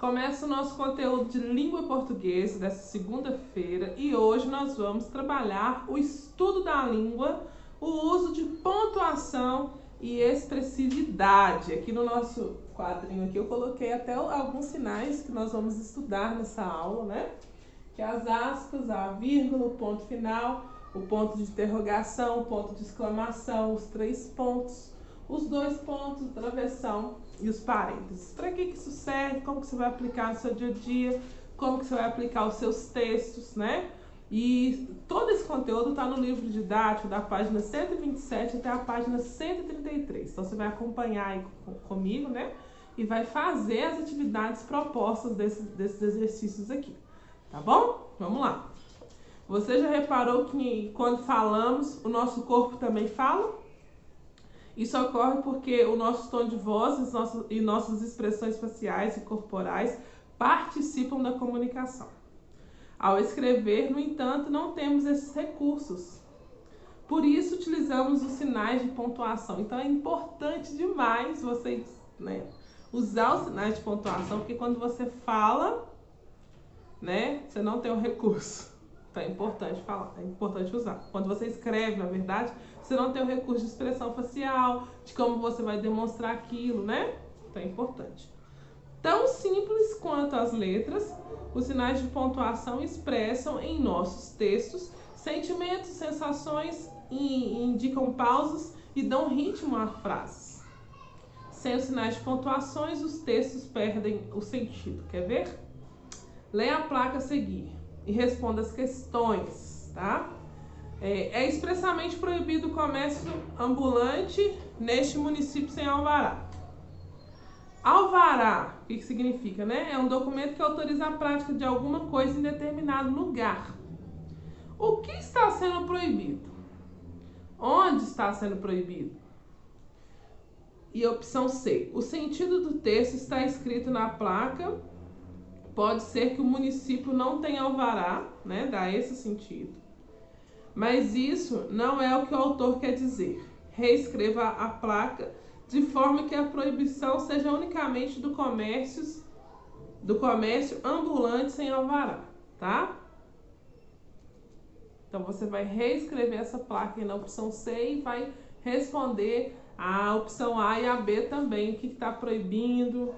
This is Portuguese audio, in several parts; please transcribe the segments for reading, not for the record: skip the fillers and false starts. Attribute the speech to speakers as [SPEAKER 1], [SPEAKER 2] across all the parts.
[SPEAKER 1] Começa o nosso conteúdo de língua portuguesa dessa segunda-feira e hoje nós vamos trabalhar o estudo da língua, o uso de pontuação e expressividade. Aqui no nosso quadrinho aqui eu coloquei até alguns sinais que nós vamos estudar nessa aula, né? Que é as aspas, a vírgula, o ponto final, o ponto de interrogação, o ponto de exclamação, os 3 pontos, os 2 pontos, travessão e os parênteses. Para que isso serve? Como que você vai aplicar no seu dia a dia? Como que você vai aplicar os seus textos, né? E todo esse conteúdo está no livro didático da página 127 até a página 133. Então você vai acompanhar aí comigo, né? E vai fazer as atividades propostas desses exercícios aqui. Tá bom? Vamos lá. Você já reparou que quando falamos, o nosso corpo também fala? Isso ocorre porque o nosso tom de voz e nossas expressões faciais e corporais participam da comunicação. Ao escrever, no entanto, não temos esses recursos. Por isso, utilizamos os sinais de pontuação. Então, é importante demais você, usar os sinais de pontuação, porque quando você fala, você não tem o recurso. Então é importante falar, é importante usar. Quando você escreve, na verdade, você não tem o recurso de expressão facial, de como você vai demonstrar aquilo, né? Então é importante. Tão simples quanto as letras, os sinais de pontuação expressam em nossos textos sentimentos, sensações, indicam pausas e dão ritmo a frases. Sem os sinais de pontuações, os textos perdem o sentido. Quer ver? Leia a placa a seguir e responda as questões, tá? É expressamente proibido o comércio ambulante neste município sem alvará. Alvará, o que significa, né? É um documento que autoriza a prática de alguma coisa em determinado lugar. O que está sendo proibido? Onde está sendo proibido? E a opção C. O sentido do texto está escrito na placa. Pode ser que o município não tenha alvará, né? Dá esse sentido. Mas isso não é o que o autor quer dizer. Reescreva a placa de forma que a proibição seja unicamente do comércio ambulante sem alvará, tá? Então você vai reescrever essa placa aí na opção C e vai responder a opção A e a B também. O que está proibindo,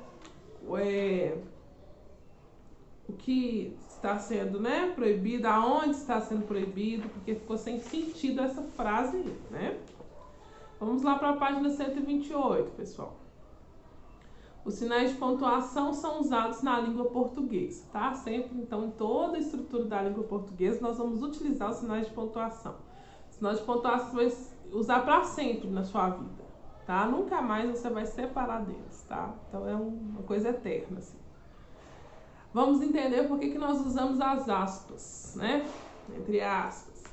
[SPEAKER 1] o que está sendo proibido, aonde está sendo proibido, porque ficou sem sentido essa frase aí, né? Vamos lá para a página 128, pessoal. Os sinais de pontuação são usados na língua portuguesa, tá? Sempre, então, em toda a estrutura da língua portuguesa, nós vamos utilizar os sinais de pontuação. Os sinais de pontuação você vai usar para sempre na sua vida, tá? Nunca mais você vai separar deles, tá? Então, é uma coisa eterna, assim. Vamos entender por que nós usamos as aspas, né? Entre aspas.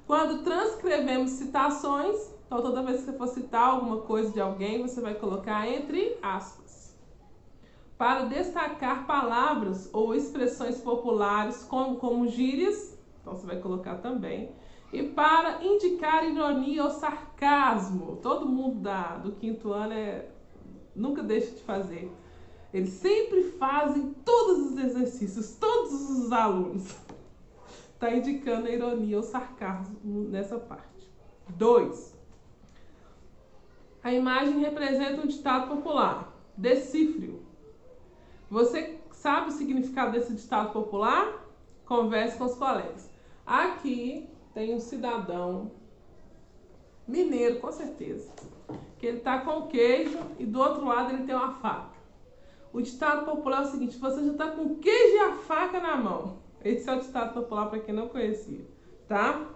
[SPEAKER 1] Quando transcrevemos citações, então toda vez que você for citar alguma coisa de alguém, você vai colocar entre aspas. Para destacar palavras ou expressões populares como gírias, então você vai colocar também. E para indicar ironia ou sarcasmo, todo mundo do 5º ano nunca deixa de fazer. Eles sempre fazem todos os exercícios, todos os alunos. Está indicando a ironia ou sarcasmo nessa parte. 2. A imagem representa um ditado popular. Decifre-o. Você sabe o significado desse ditado popular? Converse com os colegas. Aqui tem um cidadão mineiro, com certeza, que ele está com queijo e do outro lado ele tem uma faca. O ditado popular é o seguinte: você já está com o queijo e a faca na mão. Esse é o ditado popular para quem não conhecia, tá?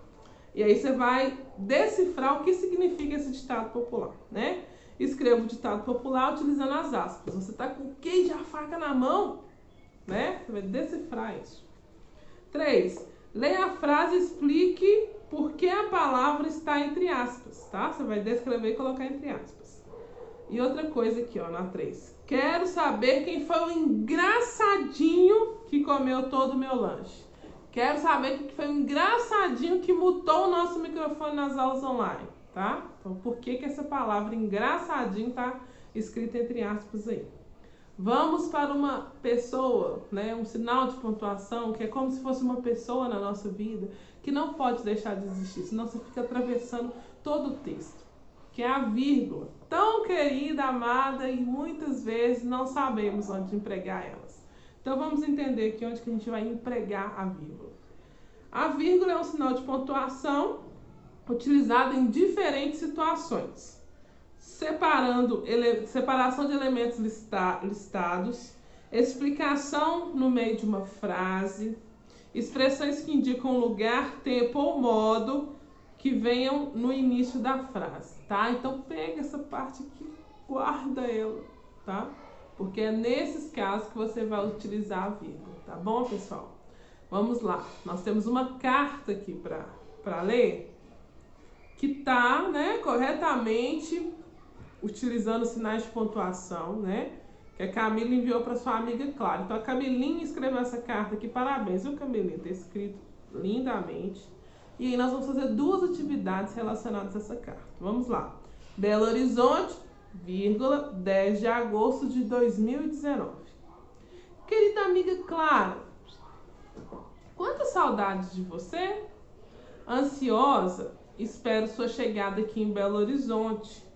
[SPEAKER 1] E aí você vai decifrar o que significa esse ditado popular, né? Escreva o ditado popular utilizando as aspas. Você está com o queijo e a faca na mão, né? Você vai decifrar isso. 3. Leia a frase e explique por que a palavra está entre aspas, tá? Você vai descrever e colocar entre aspas. E outra coisa aqui, ó, na 3. Quero saber quem foi o engraçadinho que comeu todo o meu lanche. Quero saber quem foi o engraçadinho que mutou o nosso microfone nas aulas online, tá? Então, por que essa palavra engraçadinho tá escrita entre aspas aí? Vamos para uma pessoa, né? Um sinal de pontuação que é como se fosse uma pessoa na nossa vida que não pode deixar de existir, senão você fica atravessando todo o texto, que é a vírgula, tão querida, amada, e muitas vezes não sabemos onde empregar elas. Então vamos entender aqui onde que a gente vai empregar a vírgula. A vírgula é um sinal de pontuação utilizado em diferentes situações, separação de elementos listados, explicação no meio de uma frase, expressões que indicam lugar, tempo ou modo que venham no início da frase, tá? Então pega essa parte aqui, guarda ela, tá? Porque é nesses casos que você vai utilizar a vírgula, tá bom, pessoal? Vamos lá, nós temos uma carta aqui para ler, que tá, né, corretamente utilizando sinais de pontuação, né? Que a Camila enviou para sua amiga Clara. Então a Camilinha escreveu essa carta aqui. Parabéns, viu, Camilinha? Tá escrito lindamente. E aí nós vamos fazer duas atividades relacionadas a essa carta. Vamos lá. Belo Horizonte, vírgula, 10 de agosto de 2019. Querida amiga Clara, quantas saudades de você? Ansiosa, espero sua chegada aqui em Belo Horizonte.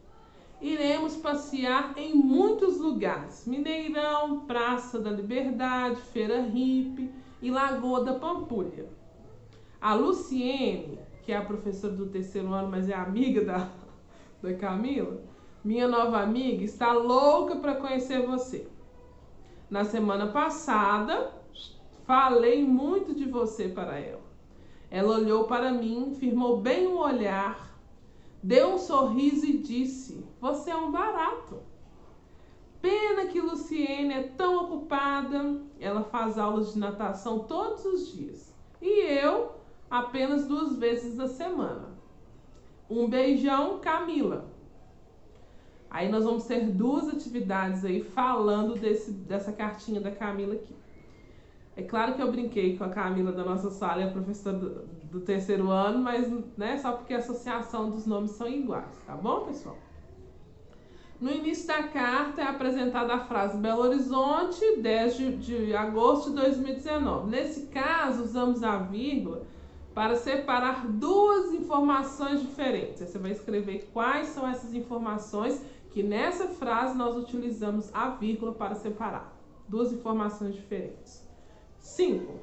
[SPEAKER 1] Iremos passear em muitos lugares: Mineirão, Praça da Liberdade, Feira Hippie e Lagoa da Pampulha. A Luciene, que é a professora do terceiro ano, mas é amiga da Camila, minha nova amiga, está louca para conhecer você. Na semana passada, falei muito de você para ela. Ela olhou para mim, firmou bem o olhar, deu um sorriso e disse: você é um barato. Pena que Luciene é tão ocupada, ela faz aulas de natação todos os dias. E eu, apenas 2 vezes na semana. Um beijão, Camila. Aí nós vamos ter 2 atividades aí falando dessa cartinha da Camila aqui. É claro que eu brinquei com a Camila da nossa sala, é a professora do terceiro ano, mas né, só porque a associação dos nomes são iguais, tá bom, pessoal? No início da carta é apresentada a frase Belo Horizonte, 10 de agosto de 2019. Nesse caso, usamos a vírgula para separar 2 informações diferentes. Aí você vai escrever quais são essas informações que nessa frase nós utilizamos a vírgula para separar. 2 informações diferentes. 5.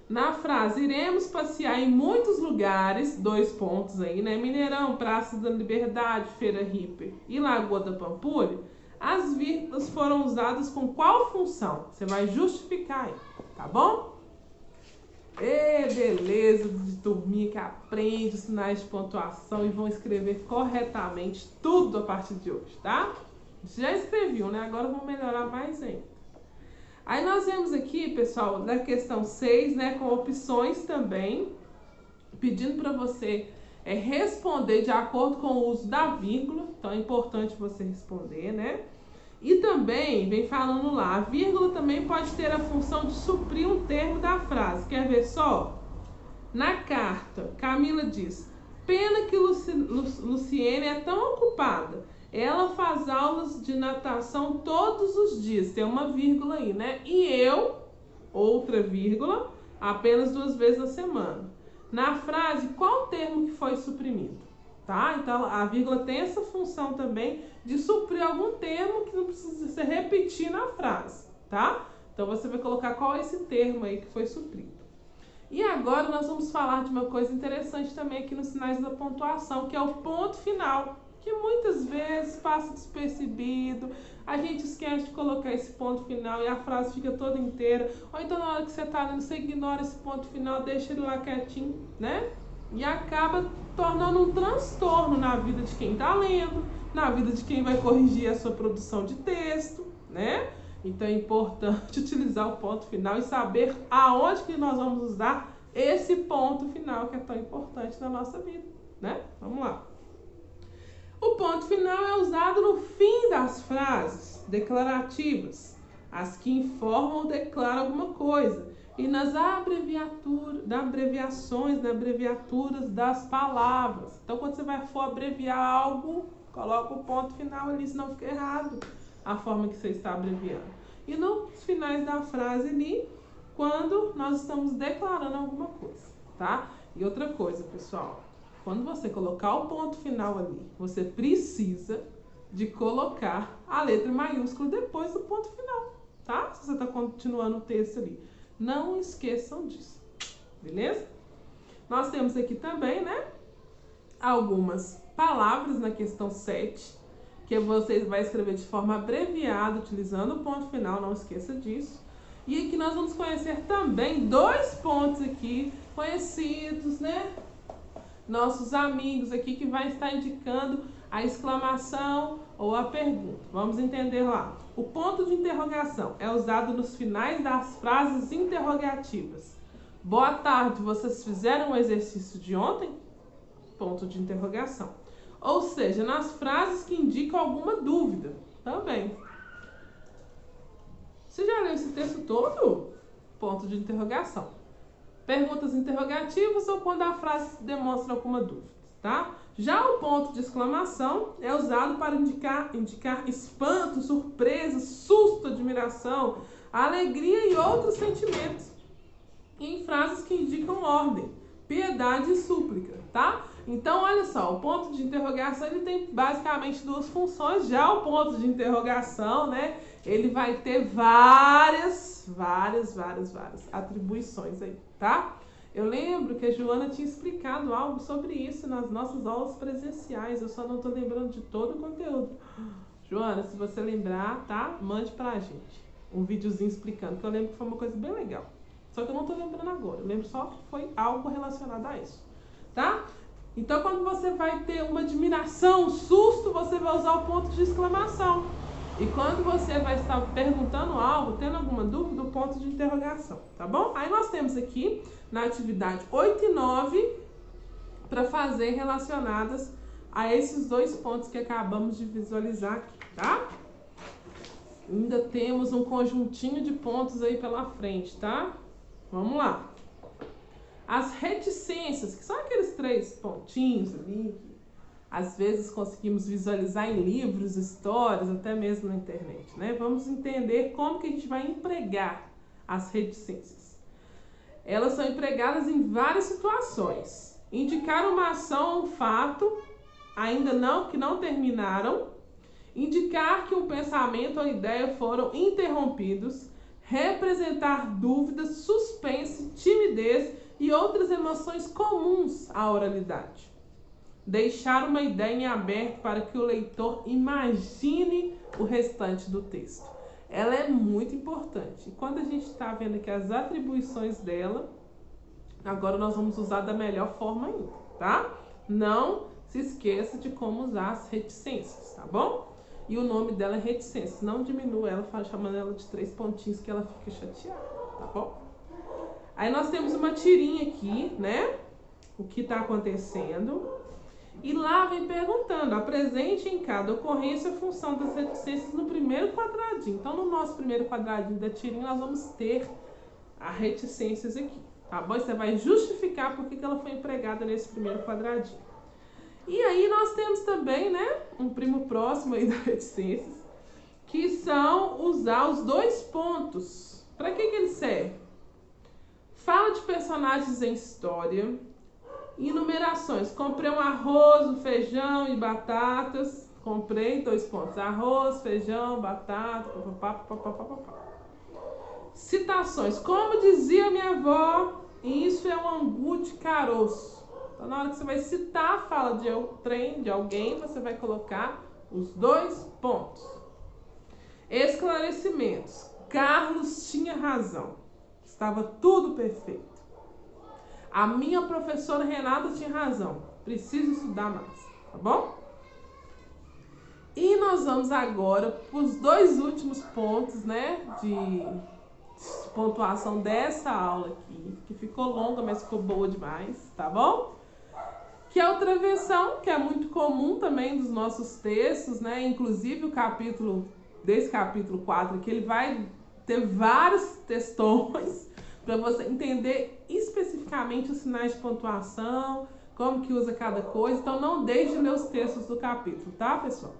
[SPEAKER 1] Na frase, iremos passear em muitos lugares, 2 pontos aí, né? Mineirão, Praça da Liberdade, Feira Hippie e Lagoa da Pampulha. As vírgulas foram usadas com qual função? Você vai justificar aí, tá bom? Beleza de turminha que aprende os sinais de pontuação e vão escrever corretamente tudo a partir de hoje, tá? Já escreviam, né? Agora vão melhorar mais ainda. Aí nós vemos aqui, pessoal, na questão 6, né, com opções também, pedindo para você responder de acordo com o uso da vírgula. Então é importante você responder, né? E também vem falando lá, a vírgula também pode ter a função de suprir um termo da frase. Quer ver só? Na carta, Camila diz: pena que Luciene é tão ocupada. Ela faz aulas de natação todos os dias. Tem uma vírgula aí, né? E eu, outra vírgula, apenas 2 vezes na semana. Na frase, qual termo que foi suprimido? Tá? Então, a vírgula tem essa função também de suprir algum termo que não precisa se repetir na frase, tá? Então, você vai colocar qual é esse termo aí que foi suprido. E agora nós vamos falar de uma coisa interessante também aqui nos sinais da pontuação, que é o ponto final, que muitas vezes passa despercebido, a gente esquece de colocar esse ponto final e a frase fica toda inteira, ou então na hora que você está lendo, você ignora esse ponto final, deixa ele lá quietinho, né? E acaba tornando um transtorno na vida de quem está lendo, na vida de quem vai corrigir a sua produção de texto, né? Então é importante utilizar o ponto final e saber aonde que nós vamos usar esse ponto final que é tão importante na nossa vida, né? Vamos lá. O ponto final é usado no fim das frases declarativas, as que informam ou declaram alguma coisa, e nas abreviaturas das palavras. Então, quando você for abreviar algo, coloca o ponto final ali, senão fica errado a forma que você está abreviando. e nos finais da frase ali, quando nós estamos declarando alguma coisa, tá? E outra coisa, pessoal, quando você colocar o ponto final ali, você precisa de colocar a letra maiúscula depois do ponto final, tá? Se você está continuando o texto ali. Não esqueçam disso, beleza? Nós temos aqui também, né, algumas palavras na questão 7, que vocês vão escrever de forma abreviada, utilizando o ponto final, não esqueça disso. E aqui nós vamos conhecer também 2 pontos aqui, conhecidos, né? Nossos amigos aqui, que vai estar indicando a exclamação ou a pergunta. Vamos entender lá. O ponto de interrogação é usado nos finais das frases interrogativas. Boa tarde, vocês fizeram o exercício de ontem? Ponto de interrogação. Ou seja, nas frases que indicam alguma dúvida também. Você já leu esse texto todo? Ponto de interrogação. Perguntas interrogativas ou quando a frase demonstra alguma dúvida, tá? Já o ponto de exclamação é usado para indicar espanto, surpresa, susto, admiração, alegria e outros sentimentos em frases que indicam ordem, piedade e súplica, tá? Então, olha só, o ponto de interrogação ele tem basicamente 2 funções. Já o ponto de interrogação, né, ele vai ter várias atribuições aí, tá? Eu lembro que a Joana tinha explicado algo sobre isso nas nossas aulas presenciais, eu só não tô lembrando de todo o conteúdo. Joana, se você lembrar, tá? Mande pra gente um videozinho explicando, que eu lembro que foi uma coisa bem legal. Só que eu não tô lembrando agora, eu lembro só que foi algo relacionado a isso, tá? Então, quando você vai ter uma admiração, um susto, você vai usar o ponto de exclamação. E quando você vai estar perguntando algo, tendo alguma dúvida, o ponto de interrogação, tá bom? Aí nós temos aqui, na atividade 8 e 9, para fazer relacionadas a esses 2 pontos que acabamos de visualizar aqui, tá? Ainda temos um conjuntinho de pontos aí pela frente, tá? Vamos lá. As reticências, que são aqueles 3 pontinhos ali, que às vezes conseguimos visualizar em livros, histórias, até mesmo na internet, né? Vamos entender como que a gente vai empregar as reticências. Elas são empregadas em várias situações. Indicar uma ação ou um fato, que não terminaram. Indicar que um pensamento ou ideia foram interrompidos. Representar dúvidas, suspense, timidez e outras emoções comuns à oralidade. Deixar uma ideia em aberto para que o leitor imagine o restante do texto. Ela é muito importante. E quando a gente está vendo aqui as atribuições dela, agora nós vamos usar da melhor forma ainda, tá? Não se esqueça de como usar as reticências, tá bom? E o nome dela é reticências. Não diminua ela, chamando ela de 3 pontinhos, que ela fica chateada, tá bom? Aí nós temos uma tirinha aqui, né? O que está acontecendo. E lá vem perguntando, apresente em cada ocorrência a função das reticências no primeiro quadradinho. Então, no nosso primeiro quadradinho da tirinha, nós vamos ter as reticências aqui, tá bom? E você vai justificar por que ela foi empregada nesse primeiro quadradinho. E aí nós temos também, né, um primo próximo aí das reticências, que são usar os 2 pontos. Para que eles servem? Fala de personagens em história. Enumerações. Comprei um arroz, um feijão e batatas. Comprei 2 pontos. Arroz, feijão, batata, papapá. Citações. Como dizia minha avó, isso é um angu de caroço. Então, na hora que você vai citar a fala de trem, de alguém, você vai colocar os 2 pontos. Esclarecimentos. Carlos tinha razão. Estava tudo perfeito. A minha professora Renata tinha razão. Preciso estudar mais, tá bom? E nós vamos agora para os 2 últimos pontos, né, de pontuação dessa aula aqui, que ficou longa, mas ficou boa demais, tá bom? Que é o travessão, que é muito comum também dos nossos textos, né? Inclusive desse capítulo 4 aqui, ele vai ter vários textões para você entender especificamente os sinais de pontuação, como que usa cada coisa. Então, não deixe de ler os textos do capítulo, tá, pessoal?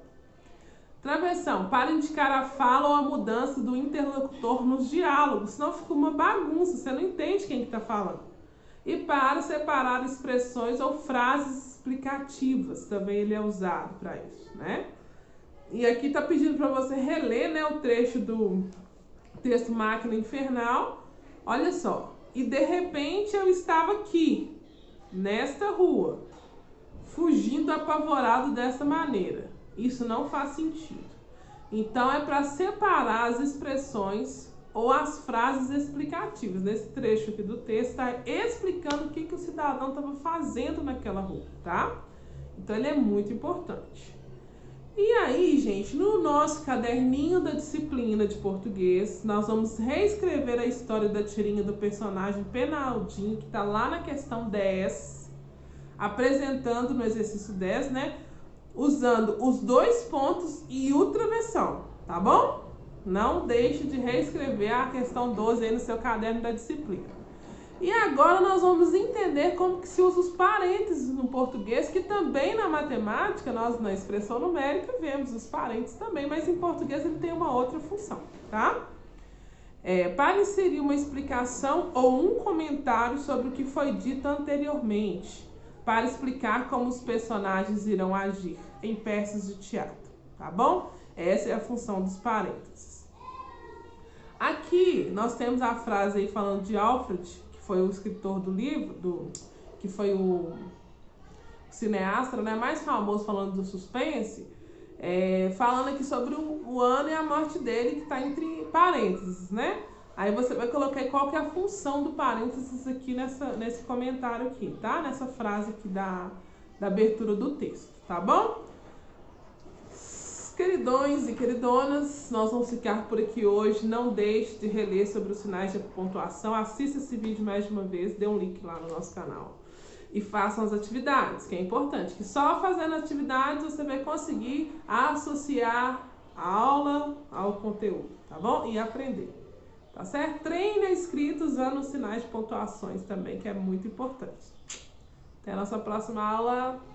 [SPEAKER 1] Travessão, para indicar a fala ou a mudança do interlocutor nos diálogos, senão fica uma bagunça, você não entende quem que tá falando. E para separar expressões ou frases explicativas, também ele é usado para isso, né? E aqui está pedindo para você reler, né, o trecho do texto Máquina Infernal. Olha só. E de repente eu estava aqui, nesta rua, fugindo apavorado dessa maneira. Isso não faz sentido. Então é para separar as expressões ou as frases explicativas. Nesse trecho aqui do texto está explicando o que o cidadão estava fazendo naquela rua, tá? Então ele é muito importante. E aí, gente, no nosso caderninho da disciplina de português, nós vamos reescrever a história da tirinha do personagem Penaldinho, que está lá na questão 10, apresentando no exercício 10, né? Usando os 2 pontos e o travessão, tá bom? Não deixe de reescrever a questão 12 aí no seu caderno da disciplina. E agora nós vamos entender como que se usa os parênteses no português, que também na matemática, nós na expressão numérica vemos os parênteses também, mas em português ele tem uma outra função, tá? Para inserir uma explicação ou um comentário sobre o que foi dito anteriormente, para explicar como os personagens irão agir em peças de teatro, tá bom? Essa é a função dos parênteses. Aqui nós temos a frase aí falando de Alfred, que foi o escritor do livro, que foi o cineasta, né, mais famoso falando do suspense, falando aqui sobre o ano e a morte dele, que está entre parênteses, né? Aí você vai colocar qual que é a função do parênteses aqui nesse comentário aqui, tá? Nessa frase aqui da abertura do texto, tá bom? Queridões e queridonas, nós vamos ficar por aqui hoje. Não deixe de reler sobre os sinais de pontuação. Assista esse vídeo mais de uma vez, dê um link lá no nosso canal. E façam as atividades, que é importante. Que só fazendo atividades você vai conseguir associar a aula ao conteúdo, tá bom? E aprender, tá certo? Treine a escrita usando os sinais de pontuações também, que é muito importante. Até a nossa próxima aula.